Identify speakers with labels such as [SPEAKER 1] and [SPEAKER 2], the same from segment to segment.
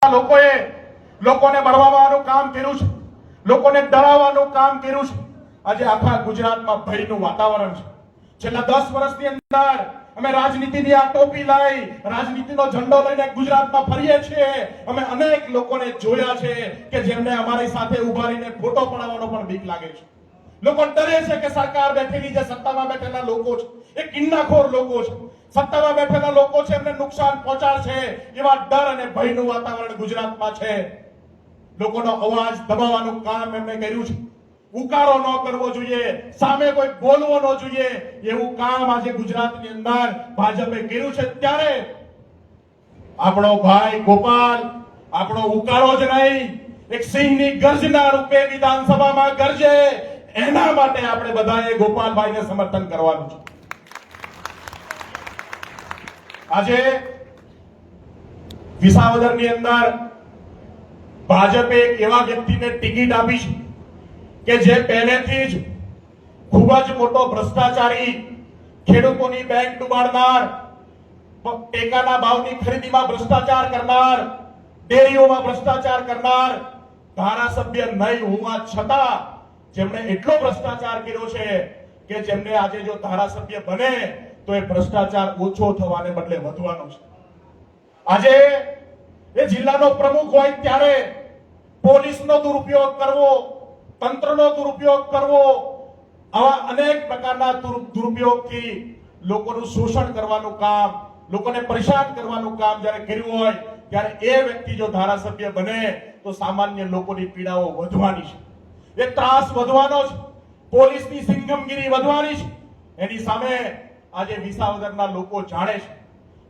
[SPEAKER 1] લોકોએ લોકોને બળવાવાનું કામ કર્યું છે, લોકોને ડરાવવાનું કામ કર્યું છે. આજે આખા ગુજરાતમાં ભયનું વાતાવરણ છે. છેલ્લા 10 વર્ષની અંદર અમે રાજનીતિની આ ટોપી લઈ રાજનીતિનો ઝંડો લઈને ગુજરાતમાં ફરીએ છીએ. અમે અનેક લોકોને જોયા છે કે જેમને અમારી સાથે ઉભા રહીને ફોટો પડાવવાનો પણ બીક લાગે છે. લોકો ડરે છે કે સરકાર બેઠેલી જે સત્તામાં બેઠેલા લોકો છે એ કિન્નાખોર લોકો છે, સત્તામાં બેઠેલા લોકો છે એમને નુકસાન પહોંચાડશે એવા ડર અને ભયનું વાતાવરણ ગુજરાતમાં છે. લોકોનો અવાજ દબાવવાનું કામ એમને કર્યું છે. ઉકારો ન કરવો જોઈએ, સામે કોઈ બોલવો ન જોઈએ, એવું કામ આજે ગુજરાતની અંદર ભાજપે કર્યું છે. ત્યારે આપણો ભાઈ ગોપાલ આપણો ઉકારો જ નહીં, એક સિંહની ગર્જના રૂપે વિધાનસભામાં ગરજે, એના માટે આપણે બધાએ ગોપાલભાઈને સમર્થન કરવાનું છે. આજે વિસાવદરની અંદર ભાજપે એક એવા વ્યક્તિને ટિકિટ આપી છે કે જે પહેલેથી જ ખૂબ જ મોટો ભ્રષ્ટાચારી, ખેડૂતોની બેંક ડૂબાડનાર, ટેકાના ભાવની ખરીદીમાં ભ્રષ્ટાચાર કરનાર, ડેરીઓમાં ભ્રષ્ટાચાર કરનાર ધારાસભ્ય નહીં હોવા છતાં જેમણે એટલો ભ્રષ્ટાચાર કર્યો છે કે જેમને આજે જો ધારાસભ્ય બને તો એ ભ્રષ્ટાચાર ઓછો થવાને બદલે વધવાનો છે. આજે એ જિલ્લાનો પ્રમુખ હોય ત્યારે પોલીસનો દુરુપયોગ કરવો, તંત્રનો દુરુપયોગ કરવો, આવા અનેક પ્રકારના દુરુપયોગથી લોકોનું શોષણ કરવાનું કામ, લોકોને પરેશાન કરવાનું કામ જ્યારે કર્યું હોય ત્યારે એ વ્યક્તિ જો ધારાસભ્ય બને તો સામાન્ય લોકોની પીડાઓ વધવાની છે, એ ત્રાસ વધવાનો છે, પોલીસની સિંઘમગીરી વધવાની છે. એની સામે આજે વિસાવદરના લોકો જાણે છે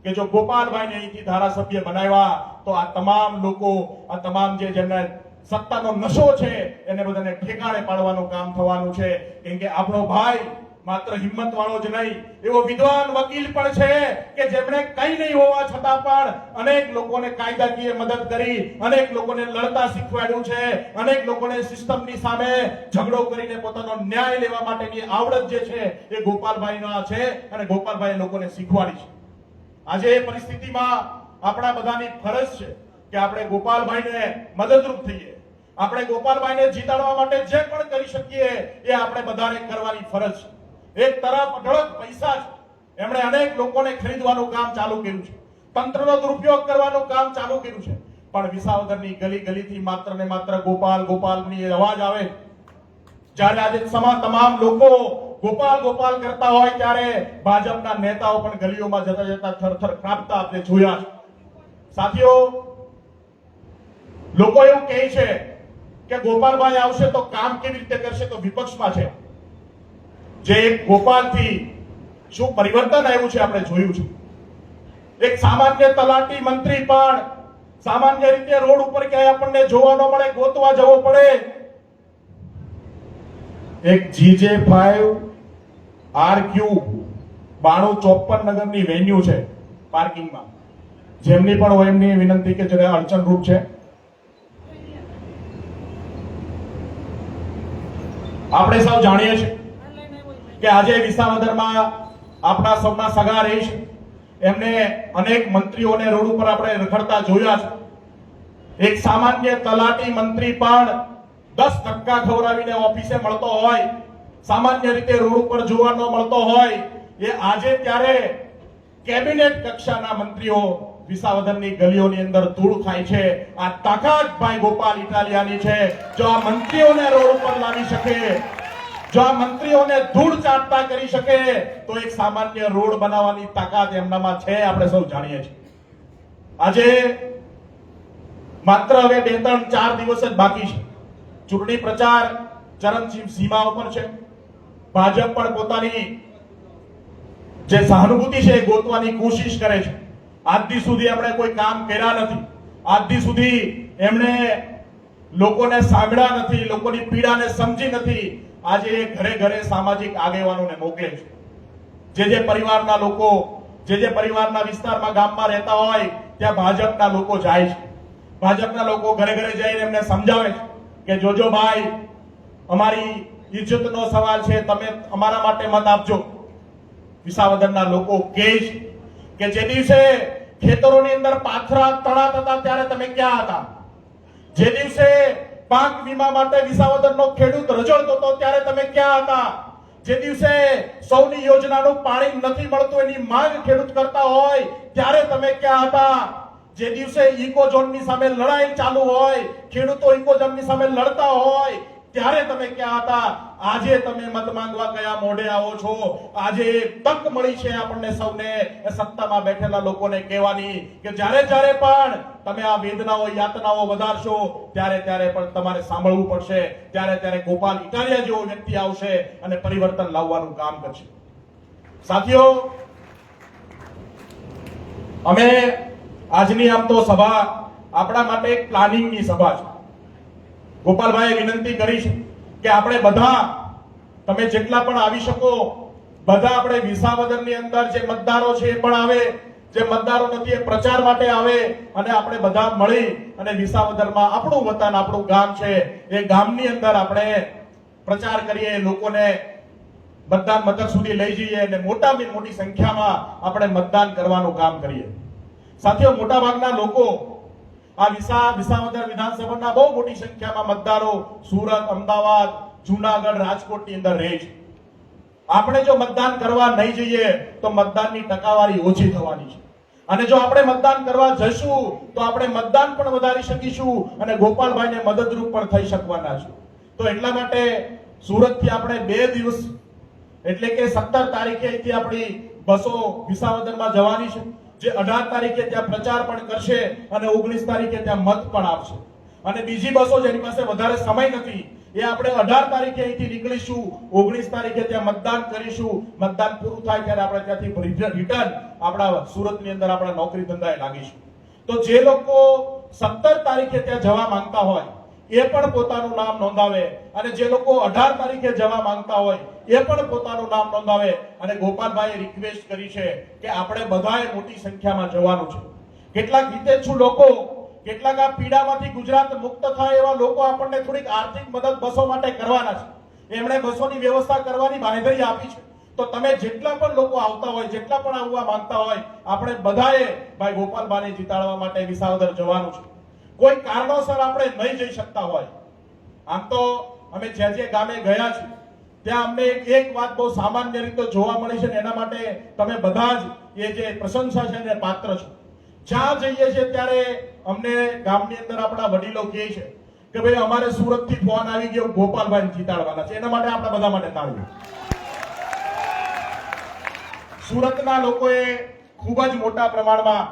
[SPEAKER 1] કે જો ગોપાલભાઈને અહીંથી ધારાસભ્ય બનાવ્યા તો આ તમામ લોકો, આ તમામ જેમને સત્તાનો નશો છે એને બધાને ઠેકાણે પાડવાનું કામ થવાનું છે. કેમ કે આપણો ભાઈ માત્ર હિંમત વાળો જ નહીં, એવો વિદ્વાન વકીલ પણ છે કે જેમણે કંઈ નહીં હોવા છતાં પણ અનેક લોકોને કાયદાકીય મદદ કરી, અનેક લોકોને લડતા શીખવાડ્યું છે, અનેક લોકોને સિસ્ટમની સામે ઝઘડો કરીને પોતાનો ન્યાય લેવા માટેની આવડત જે છે એ ગોપાલભાઈનો છે અને ગોપાલભાઈએ લોકોને શીખવાડી છે. આજે એ પરિસ્થિતિમાં આપણા બધાની ફરજ છે કે આપણે ગોપાલભાઈને મદદરૂપ થઈએ, આપણે ગોપાલભાઈને જીતાડવા માટે જે પણ કરી શકીએ એ આપણે બધાને કરવાની ફરજ છે. એક તરફ અઢળક પૈસા છે, એમણે અનેક લોકોને ખરીદવાનું કામ ચાલુ કર્યું છે, તંત્રનો દુરુપયોગ કરવાનું કામ ચાલુ કર્યું છે, પણ વિસાવદરની ગલી ગલીથી માત્ર ને માત્ર ગોપાલ ગોપાલની અવાજ આવે. જ્યારે આજે તમામ લોકો ગોપાલ ગોપાલ કરતા હોય ત્યારે ભાજપના નેતાઓ પણ ગલીઓમાં જતા જતા થરથર કાંપતા આપણે જોયા છે. સાથીઓ, લોકો એવું કહે છે કે ગોપાલભાઈ આવશે તો કામ કેવી રીતે કરશે, તો વિપક્ષમાં છે. જે એક ગોપાલથી શું પરિવર્તન આવ્યું છે આપણે જોયું છે. એક સામાન્ય તલાટી મંત્રી પણ સામાન્ય રીતે રોડ ઉપર ક્યાંય આપણને જોવા ન મળે, ગોતવા જવો પડે. એક GJ5 RQ 9254 નગરની વેન્યુ છે પાર્કિંગમાં, જેમની પણ હોય એમની વિનંતી કે જે અડચણરૂપ છે. આપણે સૌ જાણીએ છીએ કે આજે વિસાવદરમાં આપણા સૌના સગા રહી છે, એમને અનેક મંત્રીઓને રોડ ઉપર આપણે રખડતા જોયા છે. એક સામાન્ય તલાટી મંત્રી પણ 10 ધક્કા ખવડાવીને ઓફિસે મળતો હોય, સામાન્ય રીતે રોડ ઉપર જોવા ન મળતો હોય, એ આજે ત્યારે કેબિનેટ કક્ષાના મંત્રીઓ વિસાવદરની ગલીઓની અંદર ધૂળ ખાય છે. આ તાકાત ભાઈ ગોપાલ ઇટાલિયાની છે. જો આ મંત્રીઓને રોડ ઉપર લાવી શકે, જો આ મંત્રીઓને ધૂળ ચાટતા કરી શકે તો એક સામાન્ય રોડ બનાવવાની તાકાત એમનામાં છે, આપણે સૌ જાણીએ છીએ. આજે માત્ર હવે 2-3-4 દિવસ જ બાકી છે. ચૂંટણી પ્રચાર ચરમસીમા ઉપર છે. ભાજપ પણ પોતાની જે સહાનુભૂતિ છે એ ગોતવાની કોશિશ કરે છે. આજથી સુધી એમણે કોઈ કામ કર્યા નથી, આજથી સુધી એમણે લોકોને સાંભળ્યા નથી, લોકોની પીડાને સમજી નથી. આજે ઘરે ઘરે સામાજિક આગેવાનોને મોકલે છે. જે પરિવારના લોકો, જે પરિવારના વિસ્તારમાં ગામમાં રહેતા હોય ત્યાં ભાજપના લોકો જાય છે. ભાજપના લોકો ઘરે ઘરે જઈને એમને સમજાવે છે કે જોજો ભાઈ, અમારી ઇજ્જતનો સવાલ છે, તમે અમારા માટે મત આપજો. વિસાવદરના લોકો કહે છે કે જે દિવસે ખેતરોની અંદર પાથરા તળાત હતા ત્યારે તમે ક્યાં હતા? જે દિવસે પાક વીમા માટે વિસાવદરનો ખેડૂત રજળતો હતો ત્યારે તમે ક્યાં હતા? જે દિવસે સૌની યોજનાનું પાણી નથી મળતું એની માંગ ખેડૂત કરતા હોય ત્યારે તમે ક્યાં હતા? જે દિવસે ઇકોઝોનની સામે લડાઈ ચાલુ હોય, ખેડૂતો ઇકોઝોનની સામે લડતા હોય ત્યારે તમે ક્યાં હતા? આજે તમે મત માંગવા કયા મોઢે આવો છો? આજે તક મળી છે આપણને સૌને એ સત્તામાં બેઠેલા લોકોને કહેવાની કે જ્યારે જ્યારે પણ તમે આ વેદનાઓ યાતનાઓ વધારશો ત્યારે ત્યારે પણ તમારે સાંભળવું પડશે, ત્યારે ત્યારે ગોપાલ ઇટાલિયા જેવો વ્યક્તિ આવશે અને પરિવર્તન લાવવાનું કામ કરશે. સાથીઓ, અમે આજની આમ તો સભા આપણા માટે એક પ્લાનિંગની સભા છે. ગોપાલભાઈએ વિનંતી કરી છે કે આપણે બધા, તમે જેટલા પણ આવી શકો બધા આપણે વિસાવદરની અંદર જે મતદારો છે એ પણ આવે, જે મતદારો નથી એ પ્રચાર માટે આવે અને આપણે બધા મળી અને વિસાવદરમાં આપણું વતન, આપણું ગામ છે એ ગામની અંદર આપણે પ્રચાર કરીએ, લોકોને મતદાન મથક સુધી લઈ જઈએ અને મોટામાં મોટી સંખ્યામાં આપણે મતદાન કરવાનું કામ કરીએ. સાથીઓ, મોટા ભાગના લોકો આ વિસાવદર વિધાનસભાના બહુ મોટી સંખ્યામાં મતદારો સુરત, અમદાવાદ, જૂનાગઢ, રાજકોટની અંદર રહે છે. આપણે જો મતદાન કરવા નહીં જઈએ તો મતદાનની ટકાવારી ઓછી થવાની છે અને જો આપણે મતદાન કરવા જઈશું તો આપણે મતદાન પણ વધારી શકીશું અને ગોપાલભાઈને મદદરૂપ પણ થઈ શકવાના છે. તો એટલા માટે સુરતથી આપણે 2 દિવસ એટલે કે 17 તારીખે અહીંથી આપણી બસો વિસાવદરમાં જવાની છે, જે 18 તારીખે ત્યાં પ્રચાર પણ કરશે અને 19 તારીખે ત્યાં મત પણ આપશે. અને બીજી બસો જેની પાસે વધારે સમય નથી એ આપણે 18 તારીખે અહીંથી નીકળીશું, 19 તારીખે ત્યાં મતદાન કરીશું. મતદાન પૂરું થાય ત્યારે આપણે ત્યાંથી રિટર્ન આપણા સુરતની અંદર આપણા નોકરી ધંધાએ લાગીશું. તો જે લોકો 17 તારીખે ત્યાં જવા માંગતા હોય એ પણ પોતાનું નામ નોંધાવે અને જે લોકો 18 તારીખે જવા માંગતા હોય એ પણ પોતાનું નામ નોંધાવે. અને ગોપાલભાઈએ રિક્વેસ્ટ કરી છે કે આપણે બધાએ મોટી સંખ્યામાં જવાનું છે. કેટલાક હિતેચ્છુ લોકો, કેટલાક આ પીડામાંથી ગુજરાત મુક્ત થાય એવા લોકો આપણને થોડીક આર્થિક મદદ બસો માટે કરવાના છે. એમણે બસોની વ્યવસ્થા કરવાની બાંહેધરી આપી છે. તો તમે જેટલા પણ લોકો આવતા હોય, જેટલા પણ આવવા માંગતા હોય, આપણે બધાએ ભાઈ ગોપાલભાઈને જીતાડવા માટે વિસાવદર જવાનું છે. કોઈ કારણોસર આપણે નહીં જઈ શકતા હોય, આમ તો અમે જે ગામે ગયા છે ત્યાં અમને એક વાત બહુ સામાન્ય રીતે જોવા મળી છે ને એના માટે તમે બધા જ એ જે પ્રશંસા છે એને પાત્ર છો. જ્યાં જઈએ છીએ ત્યારે અમને ગામની અંદર આપણા વડીલો કહે છે કે ભાઈ અમારે સુરતથી ફોન આવી ગયો, ગોપાલભાઈને જીતાડવાના છે. એના માટે આપણા બધા માટે તાળીઓ. સુરતના લોકોએ ખૂબ જ મોટા પ્રમાણમાં